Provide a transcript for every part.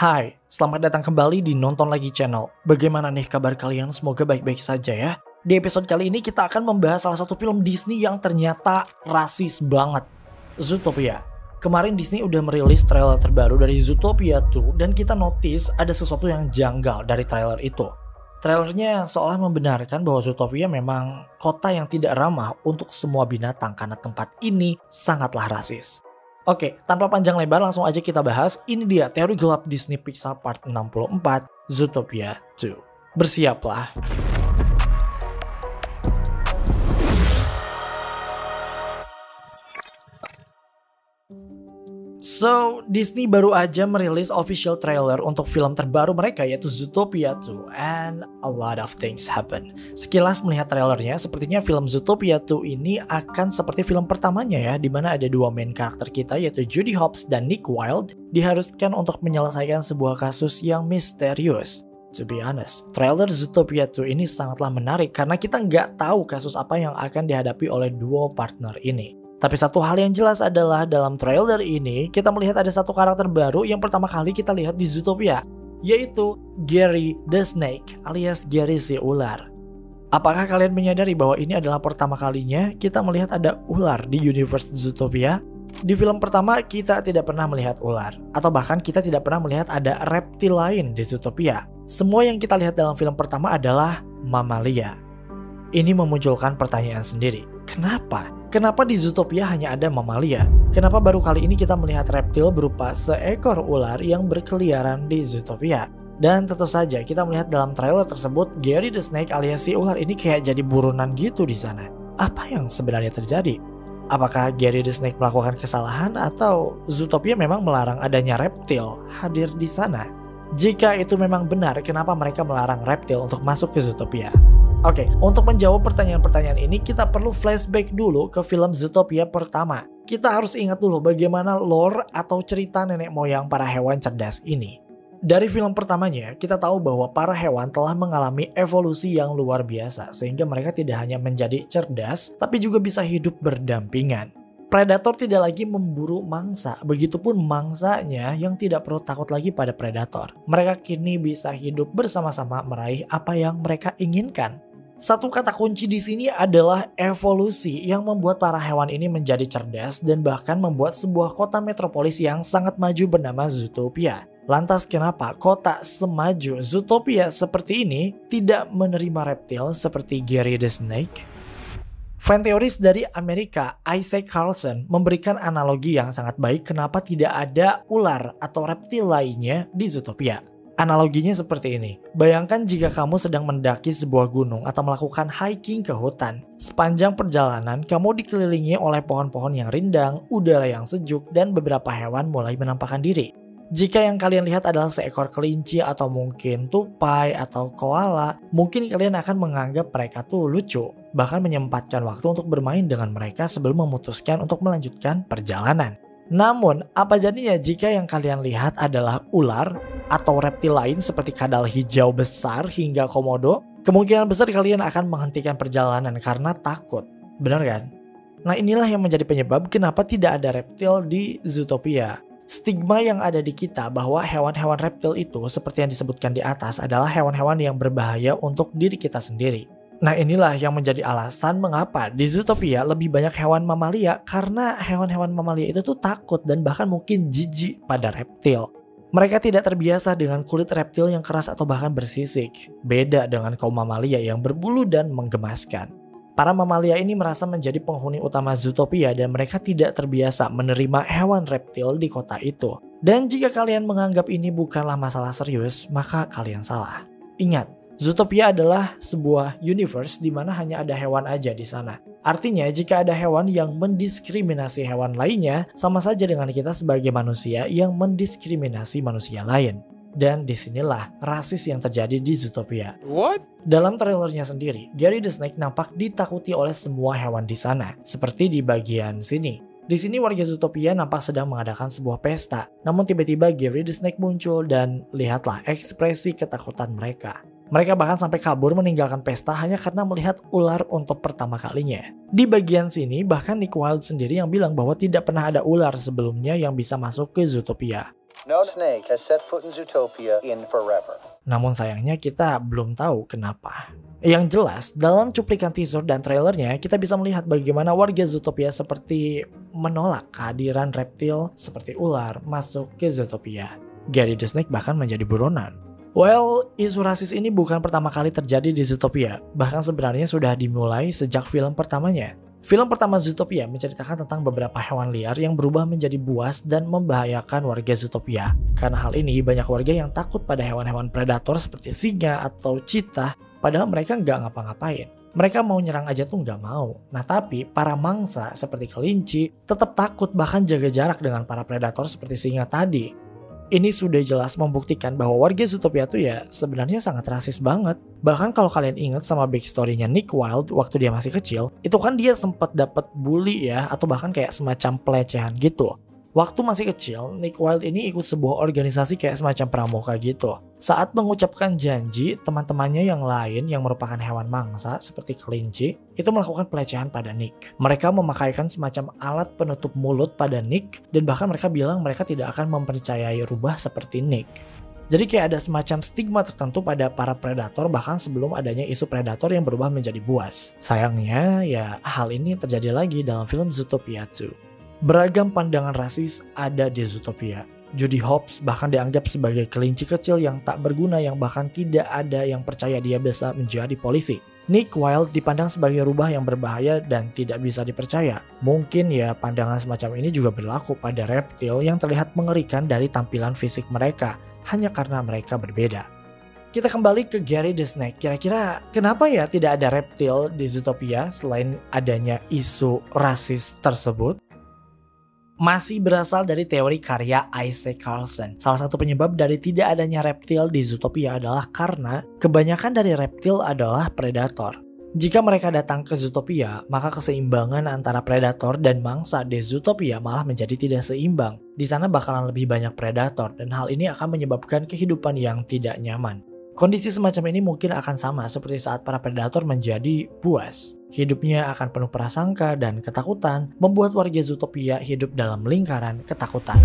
Hai, selamat datang kembali di Nonton Lagi Channel. Bagaimana nih kabar kalian? Semoga baik-baik saja ya. Di episode kali ini kita akan membahas salah satu film Disney yang ternyata rasis banget. Zootopia. Kemarin Disney udah merilis trailer terbaru dari Zootopia 2 dan kita notice ada sesuatu yang janggal dari trailer itu. Trailernya seolah membenarkan bahwa Zootopia memang kota yang tidak ramah untuk semua binatang karena tempat ini sangatlah rasis. Oke, tanpa panjang lebar langsung aja kita bahas. Ini dia teori gelap Disney Pixar Part 64, Zootopia 2. Bersiaplah. So, Disney baru aja merilis official trailer untuk film terbaru mereka yaitu Zootopia 2 and a lot of things happen. Sekilas melihat trailernya, sepertinya film Zootopia 2 ini akan seperti film pertamanya ya, dimana ada dua main karakter kita yaitu Judy Hopps dan Nick Wilde diharuskan untuk menyelesaikan sebuah kasus yang misterius. To be honest, trailer Zootopia 2 ini sangatlah menarik karena kita nggak tahu kasus apa yang akan dihadapi oleh duo partner ini. Tapi satu hal yang jelas adalah dalam trailer ini kita melihat ada satu karakter baru yang pertama kali kita lihat di Zootopia, yaitu Gary the Snake alias Gary si ular. Apakah kalian menyadari bahwa ini adalah pertama kalinya kita melihat ada ular di universe Zootopia? Di film pertama kita tidak pernah melihat ular, atau bahkan kita tidak pernah melihat ada reptil lain di Zootopia. Semua yang kita lihat dalam film pertama adalah mamalia. Ini memunculkan pertanyaan sendiri. Kenapa? Kenapa di Zootopia hanya ada mamalia? Kenapa baru kali ini kita melihat reptil berupa seekor ular yang berkeliaran di Zootopia? Dan tentu saja kita melihat dalam trailer tersebut Gary the Snake alias si ular ini kayak jadi buronan gitu di sana. Apa yang sebenarnya terjadi? Apakah Gary the Snake melakukan kesalahan atau Zootopia memang melarang adanya reptil hadir di sana? Jika itu memang benar, kenapa mereka melarang reptil untuk masuk ke Zootopia? Oke, untuk menjawab pertanyaan-pertanyaan ini kita perlu flashback dulu ke film Zootopia pertama. Kita harus ingat dulu bagaimana lore atau cerita nenek moyang para hewan cerdas ini. Dari film pertamanya, kita tahu bahwa para hewan telah mengalami evolusi yang luar biasa sehingga mereka tidak hanya menjadi cerdas, tapi juga bisa hidup berdampingan. Predator tidak lagi memburu mangsa, begitupun mangsanya yang tidak perlu takut lagi pada predator. Mereka kini bisa hidup bersama-sama meraih apa yang mereka inginkan. Satu kata kunci di sini adalah evolusi yang membuat para hewan ini menjadi cerdas dan bahkan membuat sebuah kota metropolis yang sangat maju bernama Zootopia. Lantas kenapa kota semaju Zootopia seperti ini tidak menerima reptil seperti Gary the Snake? Fan teoris dari Amerika, Isaac Carlson, memberikan analogi yang sangat baik kenapa tidak ada ular atau reptil lainnya di Zootopia. Analoginya seperti ini. Bayangkan jika kamu sedang mendaki sebuah gunung atau melakukan hiking ke hutan. Sepanjang perjalanan, kamu dikelilingi oleh pohon-pohon yang rindang, udara yang sejuk, dan beberapa hewan mulai menampakkan diri. Jika yang kalian lihat adalah seekor kelinci atau mungkin tupai atau koala, mungkin kalian akan menganggap mereka tuh lucu, bahkan menyempatkan waktu untuk bermain dengan mereka sebelum memutuskan untuk melanjutkan perjalanan. Namun, apa jadinya jika yang kalian lihat adalah ular atau reptil lain seperti kadal hijau besar hingga komodo? Kemungkinan besar kalian akan menghentikan perjalanan karena takut. Benar kan? Nah, inilah yang menjadi penyebab kenapa tidak ada reptil di Zootopia. Stigma yang ada di kita bahwa hewan-hewan reptil itu seperti yang disebutkan di atas adalah hewan-hewan yang berbahaya untuk diri kita sendiri. Nah, inilah yang menjadi alasan mengapa di Zootopia lebih banyak hewan mamalia karena hewan-hewan mamalia itu tuh takut dan bahkan mungkin jijik pada reptil. Mereka tidak terbiasa dengan kulit reptil yang keras atau bahkan bersisik. Beda dengan kaum mamalia yang berbulu dan menggemaskan. Para mamalia ini merasa menjadi penghuni utama Zootopia dan mereka tidak terbiasa menerima hewan reptil di kota itu. Dan jika kalian menganggap ini bukanlah masalah serius, maka kalian salah. Ingat, Zootopia adalah sebuah universe di mana hanya ada hewan aja di sana. Artinya jika ada hewan yang mendiskriminasi hewan lainnya, sama saja dengan kita sebagai manusia yang mendiskriminasi manusia lain. Dan disinilah rasis yang terjadi di Zootopia. What? Dalam trailernya sendiri, Gary the Snake nampak ditakuti oleh semua hewan di sana, seperti di bagian sini. Di sini warga Zootopia nampak sedang mengadakan sebuah pesta. Namun tiba-tiba Gary the Snake muncul dan lihatlah ekspresi ketakutan mereka. Mereka bahkan sampai kabur meninggalkan pesta hanya karena melihat ular untuk pertama kalinya. Di bagian sini bahkan Nick Wilde sendiri yang bilang bahwa tidak pernah ada ular sebelumnya yang bisa masuk ke Zootopia. No snake has set foot in Zootopia in forever. Namun sayangnya kita belum tahu kenapa. Yang jelas, dalam cuplikan teaser dan trailernya, kita bisa melihat bagaimana warga Zootopia seperti menolak kehadiran reptil seperti ular masuk ke Zootopia. Gary the Snake bahkan menjadi buronan. Well, isu rasis ini bukan pertama kali terjadi di Zootopia, bahkan sebenarnya sudah dimulai sejak film pertamanya. Film pertama Zootopia menceritakan tentang beberapa hewan liar yang berubah menjadi buas dan membahayakan warga Zootopia. Karena hal ini, banyak warga yang takut pada hewan-hewan predator seperti singa atau cheetah, padahal mereka nggak ngapa-ngapain. Mereka mau nyerang aja tuh nggak mau. Nah tapi, para mangsa seperti kelinci tetap takut bahkan jaga jarak dengan para predator seperti singa tadi. Ini sudah jelas membuktikan bahwa warga Zootopia tuh ya sebenarnya sangat rasis banget. Bahkan kalau kalian ingat sama backstory-nya Nick Wilde waktu dia masih kecil, itu kan dia sempat dapat bully ya, atau bahkan kayak semacam pelecehan gitu. Waktu masih kecil, Nick Wilde ini ikut sebuah organisasi kayak semacam pramuka gitu. Saat mengucapkan janji, teman-temannya yang lain yang merupakan hewan mangsa seperti kelinci, itu melakukan pelecehan pada Nick. Mereka memakaikan semacam alat penutup mulut pada Nick, dan bahkan mereka bilang mereka tidak akan mempercayai rubah seperti Nick. Jadi kayak ada semacam stigma tertentu pada para predator bahkan sebelum adanya isu predator yang berubah menjadi buas. Sayangnya, ya hal ini terjadi lagi dalam film Zootopia 2. Beragam pandangan rasis ada di Zootopia. Judy Hopps bahkan dianggap sebagai kelinci kecil yang tak berguna yang bahkan tidak ada yang percaya dia bisa menjadi polisi. Nick Wilde dipandang sebagai rubah yang berbahaya dan tidak bisa dipercaya. Mungkin ya pandangan semacam ini juga berlaku pada reptil yang terlihat mengerikan dari tampilan fisik mereka, hanya karena mereka berbeda. Kita kembali ke Gary the Snake. Kira-kira kenapa ya tidak ada reptil di Zootopia selain adanya isu rasis tersebut? Masih berasal dari teori karya Isaac Carlson. Salah satu penyebab dari tidak adanya reptil di Zootopia adalah karena kebanyakan dari reptil adalah predator. Jika mereka datang ke Zootopia, maka keseimbangan antara predator dan mangsa di Zootopia malah menjadi tidak seimbang. Di sana bakalan lebih banyak predator dan hal ini akan menyebabkan kehidupan yang tidak nyaman. Kondisi semacam ini mungkin akan sama seperti saat para predator menjadi buas. Hidupnya akan penuh prasangka dan ketakutan, membuat warga Zootopia hidup dalam lingkaran ketakutan.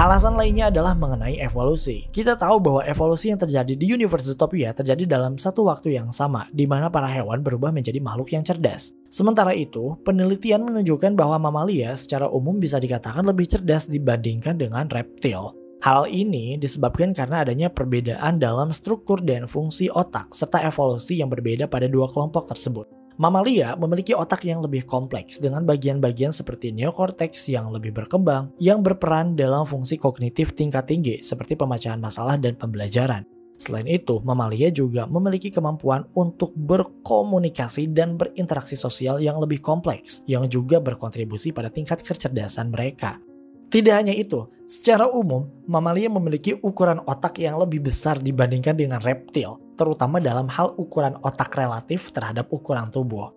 Alasan lainnya adalah mengenai evolusi. Kita tahu bahwa evolusi yang terjadi di universe Zootopia terjadi dalam satu waktu yang sama, di mana para hewan berubah menjadi makhluk yang cerdas. Sementara itu, penelitian menunjukkan bahwa mamalia secara umum bisa dikatakan lebih cerdas dibandingkan dengan reptil. Hal ini disebabkan karena adanya perbedaan dalam struktur dan fungsi otak, serta evolusi yang berbeda pada dua kelompok tersebut. Mamalia memiliki otak yang lebih kompleks dengan bagian-bagian seperti neokorteks yang lebih berkembang yang berperan dalam fungsi kognitif tingkat tinggi seperti pemecahan masalah dan pembelajaran. Selain itu, mamalia juga memiliki kemampuan untuk berkomunikasi dan berinteraksi sosial yang lebih kompleks yang juga berkontribusi pada tingkat kecerdasan mereka. Tidak hanya itu, secara umum, mamalia memiliki ukuran otak yang lebih besar dibandingkan dengan reptil, terutama dalam hal ukuran otak relatif terhadap ukuran tubuh.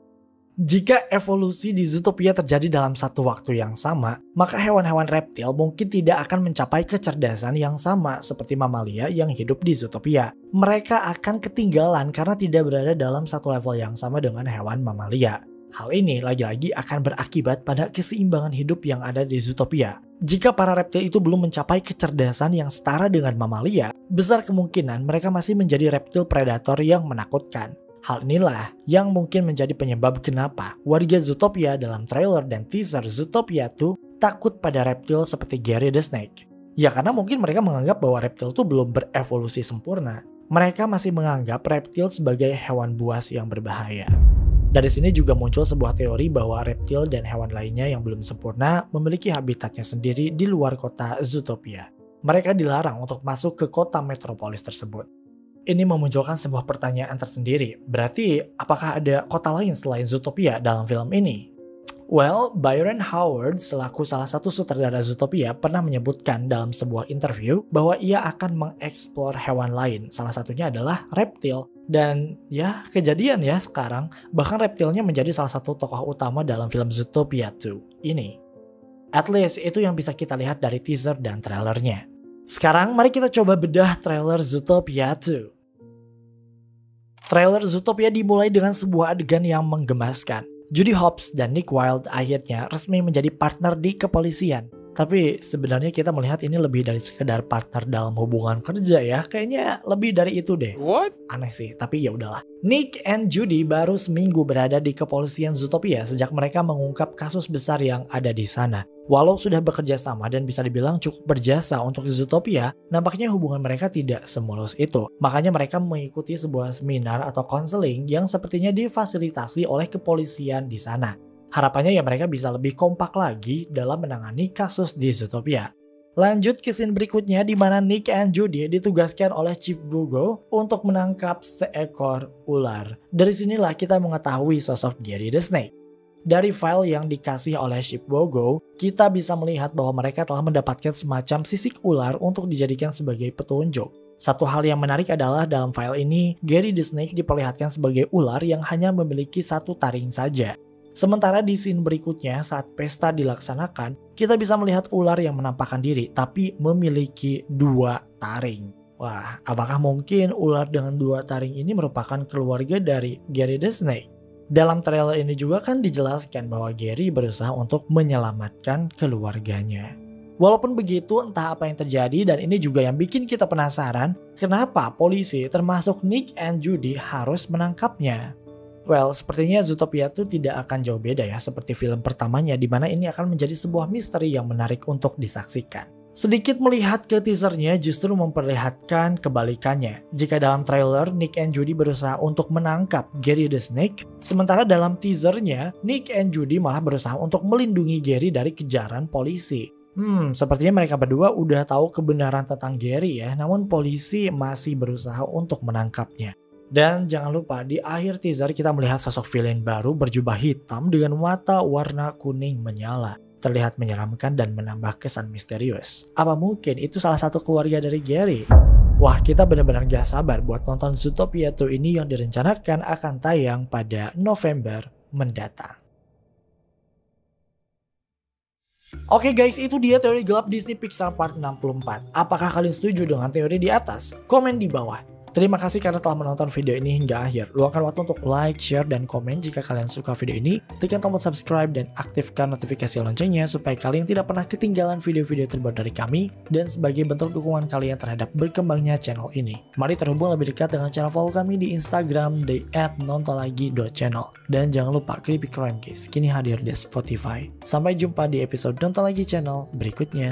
Jika evolusi di Zootopia terjadi dalam satu waktu yang sama, maka hewan-hewan reptil mungkin tidak akan mencapai kecerdasan yang sama seperti mamalia yang hidup di Zootopia. Mereka akan ketinggalan karena tidak berada dalam satu level yang sama dengan hewan mamalia. Hal ini lagi-lagi akan berakibat pada keseimbangan hidup yang ada di Zootopia. Jika para reptil itu belum mencapai kecerdasan yang setara dengan mamalia, besar kemungkinan mereka masih menjadi reptil predator yang menakutkan. Hal inilah yang mungkin menjadi penyebab kenapa warga Zootopia dalam trailer dan teaser Zootopia 2 takut pada reptil seperti Gary the Snake. Ya karena mungkin mereka menganggap bahwa reptil itu belum berevolusi sempurna. Mereka masih menganggap reptil sebagai hewan buas yang berbahaya. Dari sini juga muncul sebuah teori bahwa reptil dan hewan lainnya yang belum sempurna memiliki habitatnya sendiri di luar kota Zootopia. Mereka dilarang untuk masuk ke kota metropolis tersebut. Ini memunculkan sebuah pertanyaan tersendiri. Berarti, apakah ada kota lain selain Zootopia dalam film ini? Well, Byron Howard selaku salah satu sutradara Zootopia pernah menyebutkan dalam sebuah interview bahwa ia akan mengeksplor hewan lain. Salah satunya adalah reptil. Dan ya kejadian ya sekarang, bahkan reptilnya menjadi salah satu tokoh utama dalam film Zootopia 2 ini. At least itu yang bisa kita lihat dari teaser dan trailernya. Sekarang mari kita coba bedah trailer Zootopia 2. Trailer Zootopia dimulai dengan sebuah adegan yang menggemaskan. Judy Hopps dan Nick Wilde akhirnya resmi menjadi partner di kepolisian. Tapi sebenarnya kita melihat ini lebih dari sekedar partner dalam hubungan kerja ya. Kayaknya lebih dari itu deh. What? Aneh sih, tapi ya udahlah. Nick and Judy baru seminggu berada di kepolisian Zootopia sejak mereka mengungkap kasus besar yang ada di sana. Walau sudah bekerja sama dan bisa dibilang cukup berjasa untuk Zootopia, nampaknya hubungan mereka tidak semulus itu. Makanya mereka mengikuti sebuah seminar atau konseling yang sepertinya difasilitasi oleh kepolisian di sana. Harapannya ya mereka bisa lebih kompak lagi dalam menangani kasus di Zootopia. Lanjut ke scene berikutnya di mana Nick and Judy ditugaskan oleh Chief Bogo untuk menangkap seekor ular. Dari sinilah kita mengetahui sosok Gary the Snake. Dari file yang dikasih oleh Chief Bogo, kita bisa melihat bahwa mereka telah mendapatkan semacam sisik ular untuk dijadikan sebagai petunjuk. Satu hal yang menarik adalah dalam file ini, Gary the Snake diperlihatkan sebagai ular yang hanya memiliki satu taring saja. Sementara di scene berikutnya saat pesta dilaksanakan, kita bisa melihat ular yang menampakkan diri tapi memiliki 2 taring. Wah, apakah mungkin ular dengan 2 taring ini merupakan keluarga dari Gary the Snake? Dalam trailer ini juga kan dijelaskan bahwa Gary berusaha untuk menyelamatkan keluarganya. Walaupun begitu, entah apa yang terjadi dan ini juga yang bikin kita penasaran, kenapa polisi termasuk Nick and Judy harus menangkapnya? Well, sepertinya Zootopia itu tidak akan jauh beda ya seperti film pertamanya di mana ini akan menjadi sebuah misteri yang menarik untuk disaksikan. Sedikit melihat ke teasernya justru memperlihatkan kebalikannya. Jika dalam trailer Nick and Judy berusaha untuk menangkap Gary the Snake, sementara dalam teasernya Nick and Judy malah berusaha untuk melindungi Gary dari kejaran polisi. Sepertinya mereka berdua udah tahu kebenaran tentang Gary ya, namun polisi masih berusaha untuk menangkapnya. Dan jangan lupa di akhir teaser kita melihat sosok villain baru berjubah hitam dengan mata warna kuning menyala. Terlihat menyeramkan dan menambah kesan misterius. Apa mungkin itu salah satu keluarga dari Gary? Wah, kita benar-benar gak sabar buat nonton Zootopia 2 ini yang direncanakan akan tayang pada November mendatang. Oke guys, itu dia teori gelap Disney Pixar Part 64. Apakah kalian setuju dengan teori di atas? Komen di bawah. Terima kasih karena telah menonton video ini hingga akhir. Luangkan waktu untuk like, share, dan komen jika kalian suka video ini. Tekan tombol subscribe dan aktifkan notifikasi loncengnya supaya kalian tidak pernah ketinggalan video-video terbaru dari kami dan sebagai bentuk dukungan kalian terhadap berkembangnya channel ini. Mari terhubung lebih dekat dengan cara follow kami di Instagram di @nontonlagi.channel. Dan jangan lupa Creepy Crime Case kini hadir di Spotify. Sampai jumpa di episode Nonton Lagi Channel berikutnya.